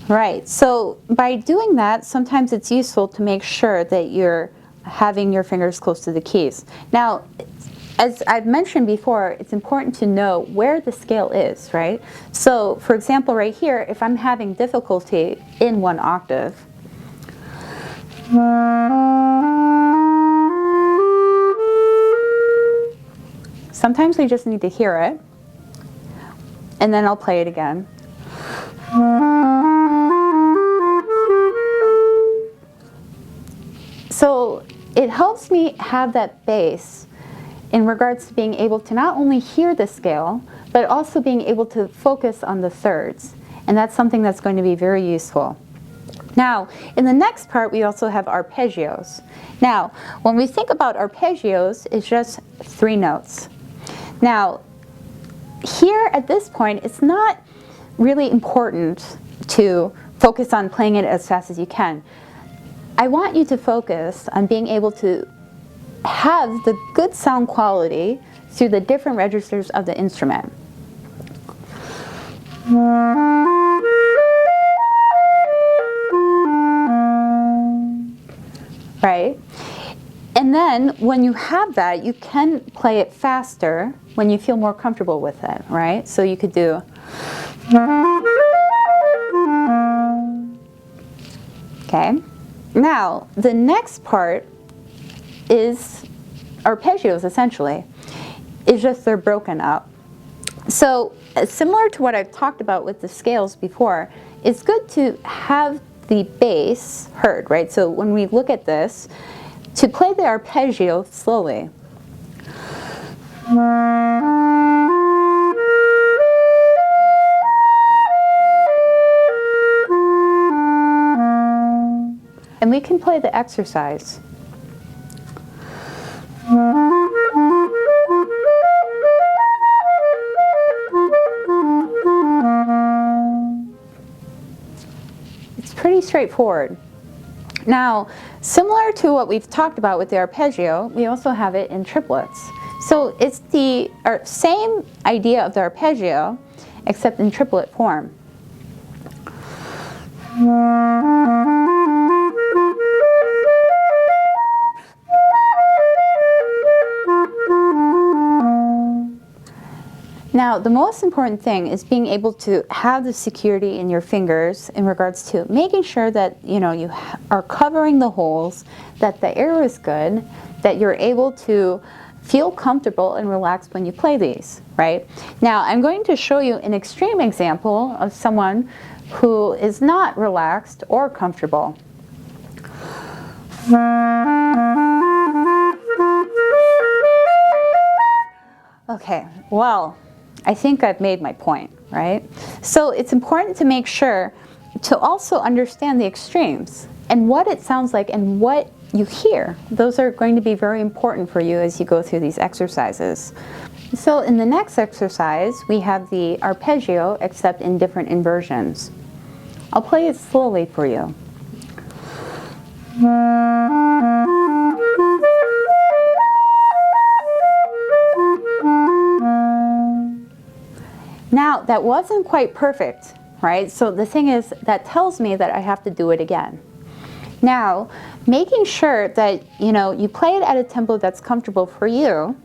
Right, so by doing that, sometimes it's useful to make sure that you're having your fingers close to the keys. Now, as I've mentioned before, it's important to know where the scale is, right? So, for example, right here, if I'm having difficulty in one octave, sometimes we just need to hear it, and then I'll play it again. So it helps me have that bass in regards to being able to not only hear the scale, but also being able to focus on the thirds. And that's something that's going to be very useful. Now, in the next part, we also have arpeggios. Now, when we think about arpeggios, it's just 3 notes. Now, here at this point, it's not really important to focus on playing it as fast as you can. I want you to focus on being able to have the good sound quality through the different registers of the instrument. Right? And then when you have that, you can play it faster when you feel more comfortable with it, right? So you could do. Okay. Now, the next part is arpeggios, essentially. It's just they're broken up. So, similar to what I've talked about with the scales before, it's good to have the bass heard, right? So when we look at this, to play the arpeggio slowly. And we can play the exercise. It's pretty straightforward. Now, similar to what we've talked about with the arpeggio, we also have it in triplets. So it's the same idea of the arpeggio, except in triplet form. Now, the most important thing is being able to have the security in your fingers in regards to making sure that you are covering the holes, that the air is good, that you're able to feel comfortable and relaxed when you play these, right? Now, I'm going to show you an extreme example of someone who is not relaxed or comfortable. Okay, well, I think I've made my point, right? So it's important to make sure to also understand the extremes and what it sounds like and what you hear. Those are going to be very important for you as you go through these exercises. So in the next exercise, we have the arpeggio, except in different inversions. I'll play it slowly for you. Now, that wasn't quite perfect, right? So the thing is, that tells me that I have to do it again. Now, making sure that, you play it at a tempo that's comfortable for you,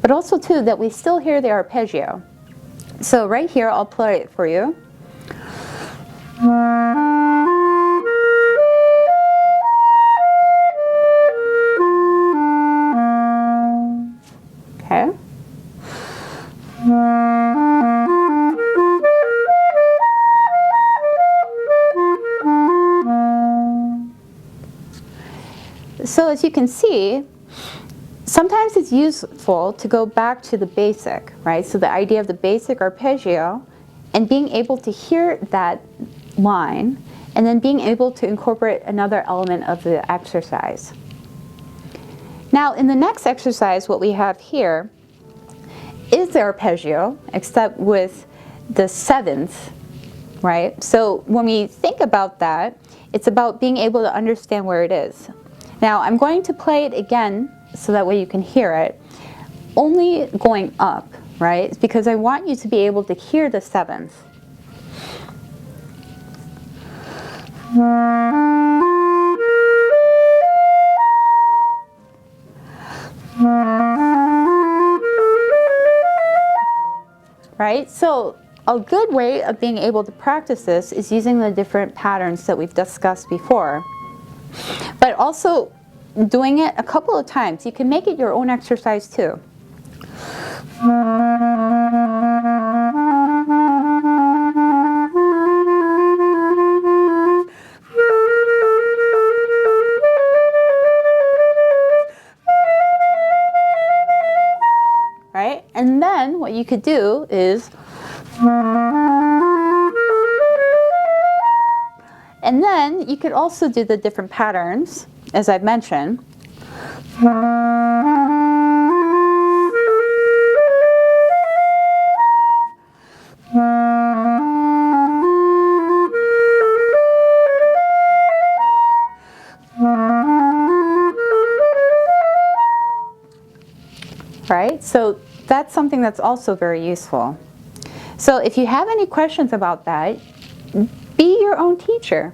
but also, too, that we still hear the arpeggio. So right here, I'll play it for you. Okay. So as you can see, sometimes it's useful to go back to the basic, right? So the idea of the basic arpeggio and being able to hear that line and then being able to incorporate another element of the exercise. Now in the next exercise, what we have here is the arpeggio, except with the 7th, right? So when we think about that, it's about being able to understand where it is. Now I'm going to play it again so that way you can hear it, only going up, right? Because I want you to be able to hear the seventh. Right? So a good way of being able to practice this is using the different patterns that we've discussed before. But also doing it a couple of times. You can make it your own exercise too. Right? And then what you could do is, and then you could also do the different patterns, as I've mentioned. Right? So that's something that's also very useful. So if you have any questions about that, be your own teacher.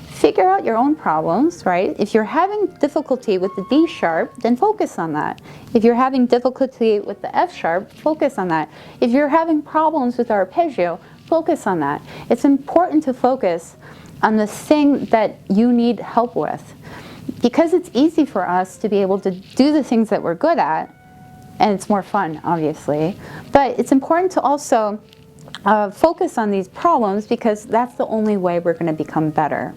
Figure out your own problems, right? If you're having difficulty with the D sharp, then focus on that. If you're having difficulty with the F sharp, focus on that. If you're having problems with arpeggio, focus on that. It's important to focus on the thing that you need help with. Because it's easy for us to be able to do the things that we're good at, and it's more fun, obviously, but it's important to also focus on these problems because that's the only way we're going to become better.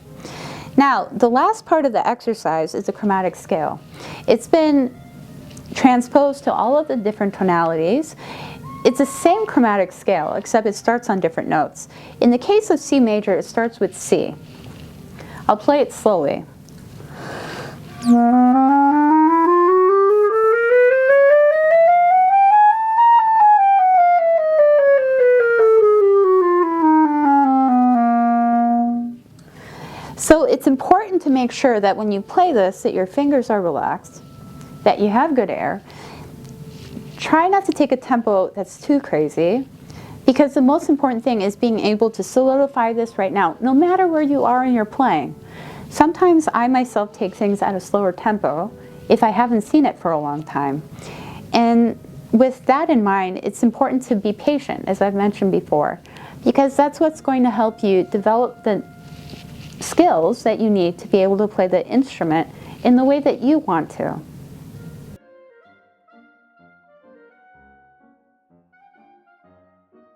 Now, the last part of the exercise is the chromatic scale. It's been transposed to all of the different tonalities. It's the same chromatic scale, except it starts on different notes. In the case of C major, it starts with C. I'll play it slowly. So it's important to make sure that when you play this, that your fingers are relaxed, that you have good air. Try not to take a tempo that's too crazy, because the most important thing is being able to solidify this right now, no matter where you are in your playing. Sometimes I myself take things at a slower tempo if I haven't seen it for a long time. And with that in mind, it's important to be patient, as I've mentioned before, because that's what's going to help you develop the skills that you need to be able to play the instrument in the way that you want to.